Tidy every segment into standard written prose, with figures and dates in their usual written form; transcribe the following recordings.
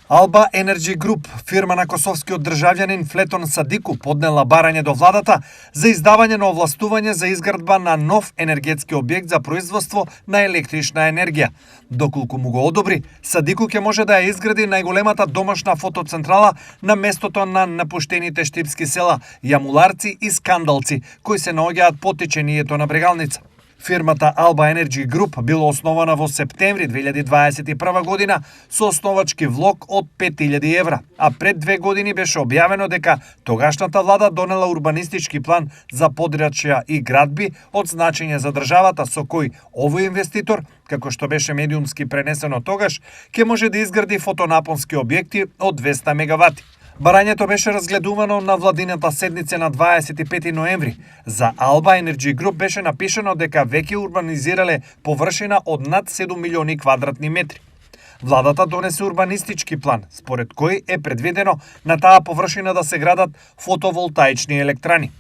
Alba Energy Group, фирма на косовскиот државјанин Флетон Садику, поднела барање до владата за издавање на овластување за изградба на нов енергетски објект за производство на електрична енергија. Доколку му го одобри, Садику ќе може да ја изгради најголемата домашна фотоцентрала на местото на напуштените штипски села Јамуларци и Скандалци, кои се наоѓаат по течението на Брегалница. Фирмата Alba Energy Group била основана во септември 2021 година со основачки влог од 5000 евра, а пред 2 години беше објавено дека тогашната влада донела урбанистички план за подрачја и градби од значење за државата, со кој овој инвеститор, како што беше медиумски пренесено тогаш, ќе може да изгради фотонапонски објекти од 200 мегавати. Барањето беше разгледувано на владината седница на 25 ноември. За Alba Energy Group беше напишано дека веќе урбанизирале површина од над 7 милиони квадратни метри. Владата донесе урбанистички план, според кој е предвидено на таа површина да се градат фотоволтаични електрани.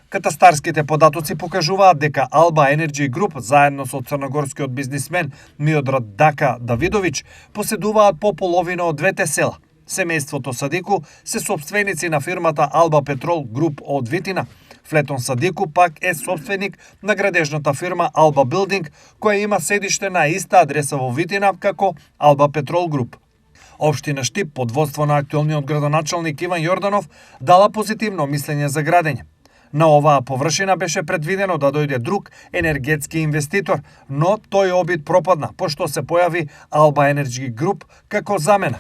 Катастарските податоци покажуваат дека Alba Energy Group заедно со црногорскиот бизнисмен Миодрад Дака Давидович поседуваат по половина од двете села. Семејството Садику се сопственици на фирмата Alba Petrol Group од Витина. Флетон Садику пак е сопственик на градежната фирма Alba Building, која има седиште на иста адреса во Витина како Alba Petrol Group. Општина Штип, под водство на актуелниот градоначалник Иван Јорданов, дала позитивно мислење за градење. На оваа површина беше предвидено да дојде друг енергетски инвеститор, но тој обид пропадна, пошто се појави Alba Energy Group како замена.